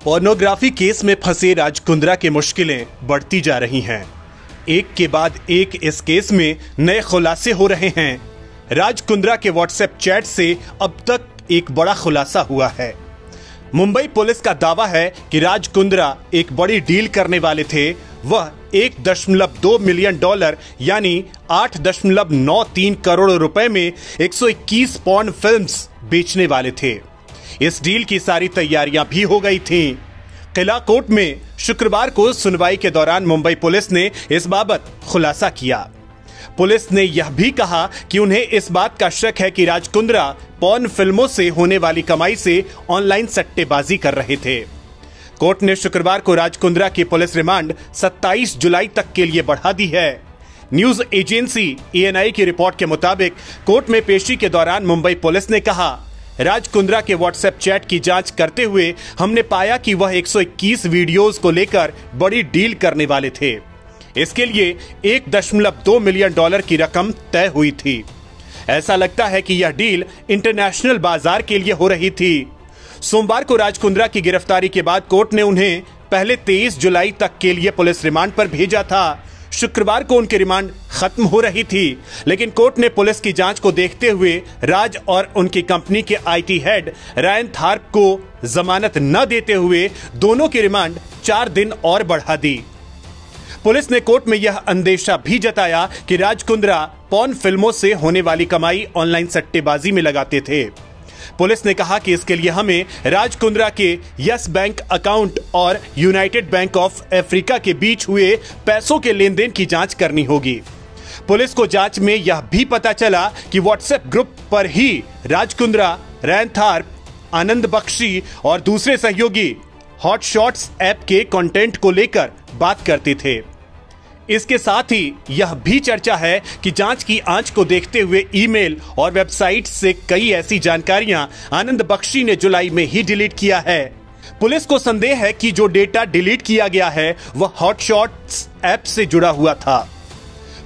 Pornography case में फंसे राज कुंद्रा की मुश्किलें बढ़ती जा रही हैं। एक के बाद एक इस केस में नए खुलासे हो रहे हैं। राज कुंद्रा के व्हाट्सएप चैट से अब तक एक बड़ा खुलासा हुआ है। मुंबई पुलिस का दावा है कि राज कुंद्रा एक बड़ी डील करने वाले थे। वह $1.2 मिलियन यानी 8.93 करोड़ रुपए में 121 पॉर्न फिल्म्स बेचने वाले थे। इस डील की सारी तैयारियां भी हो गई थीं। किला कोर्ट में शुक्रवार को सुनवाई के दौरान मुंबई पुलिस ने इस बाबत खुलासा किया। पुलिस ने यह भी कहा कि उन्हें इस बात का शक है कि राज कुंद्रा पॉर्न फिल्मों से होने वाली कमाई से ऑनलाइन सट्टेबाजी कर रहे थे। कोर्ट ने शुक्रवार को राज कुंद्रा की पुलिस रिमांड 27 जुलाई तक के लिए बढ़ा दी है। न्यूज एजेंसी ANI की रिपोर्ट के मुताबिक कोर्ट में पेशी के दौरान मुंबई पुलिस ने कहा, राज कुंद्रा के व्हाट्सएप चैट की जांच करते हुए हमने पाया कि वह 121 वीडियोस को लेकर बड़ी डील करने वाले थे। इसके लिए $1.2 मिलियन की रकम तय हुई थी। ऐसा लगता है कि यह डील इंटरनेशनल बाजार के लिए हो रही थी। सोमवार को राज कुंद्रा की गिरफ्तारी के बाद कोर्ट ने उन्हें पहले 23 जुलाई तक के लिए पुलिस रिमांड पर भेजा था। शुक्रवार को उनकी रिमांड खत्म हो रही थी, लेकिन कोर्ट ने पुलिस की जांच को देखते हुए राज और उनकी कंपनी के IT हेड रायन थार्प को जमानत न देते हुए दोनों की रिमांड 4 दिन और बढ़ा दी। पुलिस ने कोर्ट में यह अंदेशा भी जताया कि राज कुंद्रा पॉर्न फिल्मों से होने वाली कमाई ऑनलाइन सट्टेबाजी में लगाते थे। पुलिस ने कहा कि इसके लिए हमें राज कुंद्रा के यस बैंक अकाउंट और यूनाइटेड बैंक ऑफ अफ्रीका के बीच हुए पैसों के लेन देन की जांच करनी होगी। पुलिस को जांच में यह भी पता चला कि व्हाट्सएप ग्रुप पर ही राज कुंद्रा, रायन थार्प, आनंद बख्शी और दूसरे सहयोगी हॉट शॉट्स ऐप के कंटेंट को लेकर बात करते थे। इसके साथ ही यह भी चर्चा है कि जांच की आंच को देखते हुए ईमेल और वेबसाइट से कई ऐसी जानकारियां आनंद बख्शी ने जुलाई में ही डिलीट किया है। पुलिस को संदेह है कि जो डेटा डिलीट किया गया है वह हॉटशॉट्स ऐप से जुड़ा हुआ था।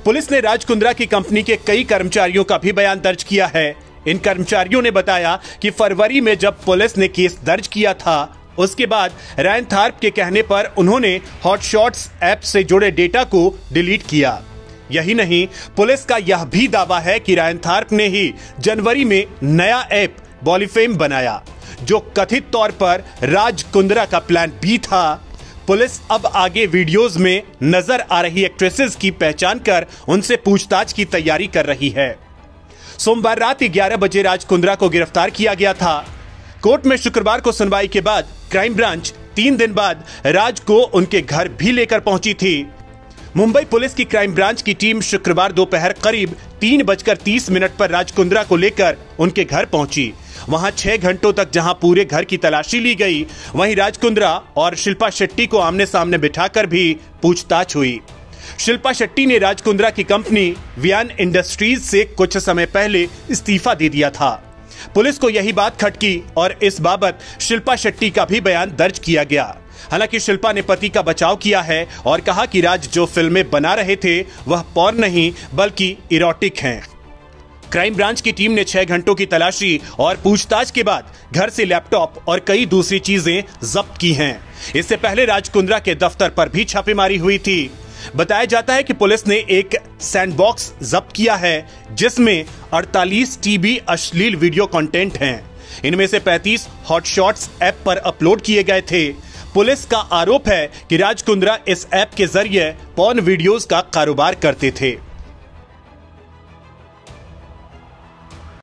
पुलिस ने राज कुंद्रा की कंपनी के कई कर्मचारियों का भी बयान दर्ज किया है। इन कर्मचारियों ने बताया कि फरवरी में जब पुलिस ने केस दर्ज किया था, उसके बाद रायन थार्प के कहने पर उन्होंने हॉटशॉट्स ऐप से जुड़े डेटा को डिलीट किया। यही नहीं, पुलिस का यह भी दावा है कि रायन थार्प ने ही जनवरी में नया ऐप बॉलीफेम बनाया, जो कथित तौर पर राज कुंद्रा का प्लान भी था। पुलिस अब आगे वीडियोस में नजर आ रही एक्ट्रेसेस की पहचान कर उनसे पूछताछ की तैयारी कर रही है। सोमवार रात 11 बजे राज कुंद्रा को गिरफ्तार किया गया था। कोर्ट में शुक्रवार को सुनवाई के बाद क्राइम ब्रांच 3 दिन बाद राज को उनके घर भी लेकर पहुंची थी। मुंबई पुलिस की क्राइम ब्रांच की टीम शुक्रवार दोपहर करीब 3:30 पर राज कुंद्रा को लेकर उनके घर पहुंची। वहां 6 घंटों तक जहां पूरे घर की तलाशी ली गई, वहीं राज कुंद्रा और शिल्पा शेट्टी को आमने सामने बिठाकर भी पूछताछ हुई। शिल्पा शेट्टी ने राज कुंद्रा की कंपनी वियान इंडस्ट्रीज से कुछ समय पहले इस्तीफा दे दिया था। पुलिस को यही बात खटकी और इस बाबत शिल्पा शेट्टी का भी बयान दर्ज किया गया। हालांकि शिल्पा ने पति का बचाव किया है और कहा कि राज जो फिल्में बना रहे थे वह पॉर्न नहीं बल्कि इरोटिक हैं। क्राइम ब्रांच की टीम ने 6 घंटों की तलाशी और पूछताछ के बाद घर से लैपटॉप और कई दूसरी चीजें जब्त की हैं। इससे पहले राज कुंद्रा के दफ्तर पर भी छापेमारी हुई थी। बताया जाता है कि पुलिस ने एक सैंडबॉक्स जब्त किया है जिसमें 48 TB अश्लील वीडियो कंटेंट हैं। इनमें से 35 हॉटशॉट्स ऐप पर अपलोड किए गए थे। पुलिस का आरोप है कि राज कुंद्रा इस ऐप के जरिए पॉर्न वीडियोस का कारोबार करते थे।